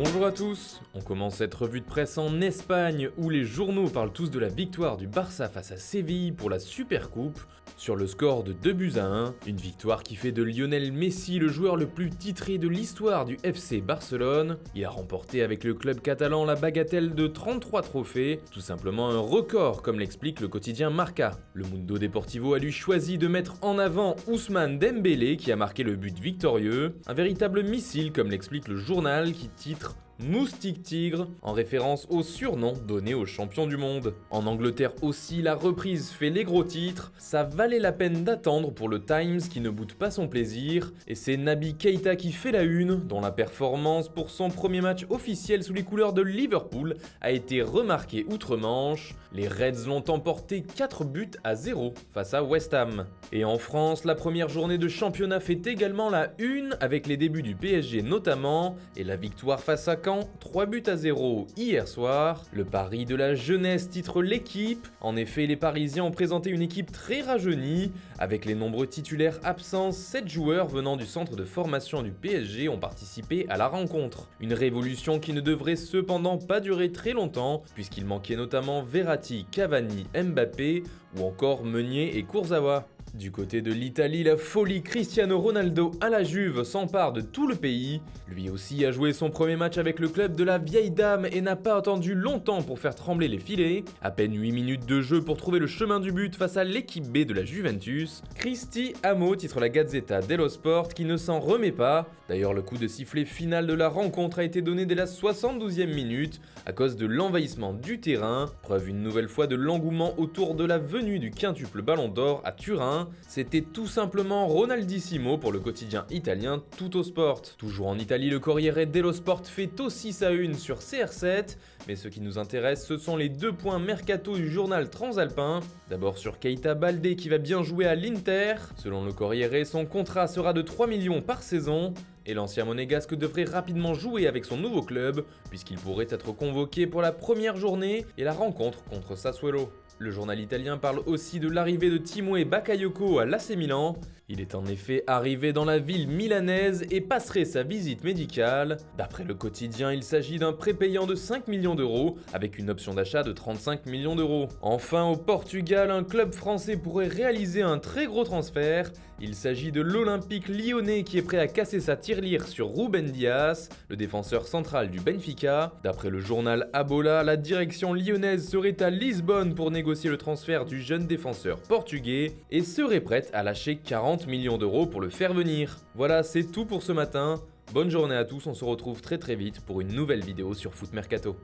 Bonjour à tous, on commence cette revue de presse en Espagne où les journaux parlent tous de la victoire du Barça face à Séville pour la Supercoupe sur le score de 2-1, une victoire qui fait de Lionel Messi le joueur le plus titré de l'histoire du FC Barcelone. Il a remporté avec le club catalan la bagatelle de 33 trophées, tout simplement un record comme l'explique le quotidien Marca. Le Mundo Deportivo a lui choisi de mettre en avant Ousmane Dembélé qui a marqué le but victorieux, un véritable missile comme l'explique le journal qui titre Moustique Tigre, en référence au surnom donné aux champions du monde. En Angleterre aussi, la reprise fait les gros titres, ça valait la peine d'attendre pour le Times qui ne boude pas son plaisir, et c'est Naby Keïta qui fait la une, dont la performance pour son premier match officiel sous les couleurs de Liverpool a été remarquée outre-Manche. Les Reds l'ont emporté 4-0 face à West Ham. Et en France, la première journée de championnat fait également la une, avec les débuts du PSG notamment, et la victoire face à 3-0 hier soir. Le pari de la jeunesse titre l'équipe. En effet, les Parisiens ont présenté une équipe très rajeunie. Avec les nombreux titulaires absents, 7 joueurs venant du centre de formation du PSG ont participé à la rencontre. Une révolution qui ne devrait cependant pas durer très longtemps, puisqu'il manquait notamment Verratti, Cavani, Mbappé ou encore Meunier et Kurzawa. Du côté de l'Italie, la folie Cristiano Ronaldo à la Juve s'empare de tout le pays. Lui aussi a joué son premier match avec le club de la vieille dame et n'a pas attendu longtemps pour faire trembler les filets. À peine 8 minutes de jeu pour trouver le chemin du but face à l'équipe B de la Juventus. Cristi Amo titre la Gazzetta dello Sport qui ne s'en remet pas. D'ailleurs, le coup de sifflet final de la rencontre a été donné dès la 72e minute à cause de l'envahissement du terrain. Preuve une nouvelle fois de l'engouement autour de la venue du quintuple Ballon d'Or à Turin. C'était tout simplement Ronaldissimo pour le quotidien italien Tuttosport. Toujours en Italie, le Corriere dello Sport fait aussi sa une sur CR7, mais ce qui nous intéresse, ce sont les 2 points mercato du journal transalpin. D'abord sur Keita Baldé qui va bien jouer à l'Inter. Selon le Corriere, son contrat sera de 3 millions par saison. Et l'ancien monégasque devrait rapidement jouer avec son nouveau club, puisqu'il pourrait être convoqué pour la première journée et la rencontre contre Sassuolo. Le journal italien parle aussi de l'arrivée de Timoteo Bakayoko à l'AC Milan. Il est en effet arrivé dans la ville milanaise et passerait sa visite médicale. D'après le quotidien, il s'agit d'un prépayant de 5 millions d'euros avec une option d'achat de 35 millions d'euros. Enfin, au Portugal, un club français pourrait réaliser un très gros transfert. Il s'agit de l'Olympique lyonnais qui est prêt à casser sa tirelire sur Ruben Dias, le défenseur central du Benfica. D'après le journal Abola, la direction lyonnaise serait à Lisbonne pour négocier le transfert du jeune défenseur portugais et serait prête à lâcher 40 millions d'euros pour le faire venir. Voilà, c'est tout pour ce matin. Bonne journée à tous, on se retrouve très vite pour une nouvelle vidéo sur Foot Mercato.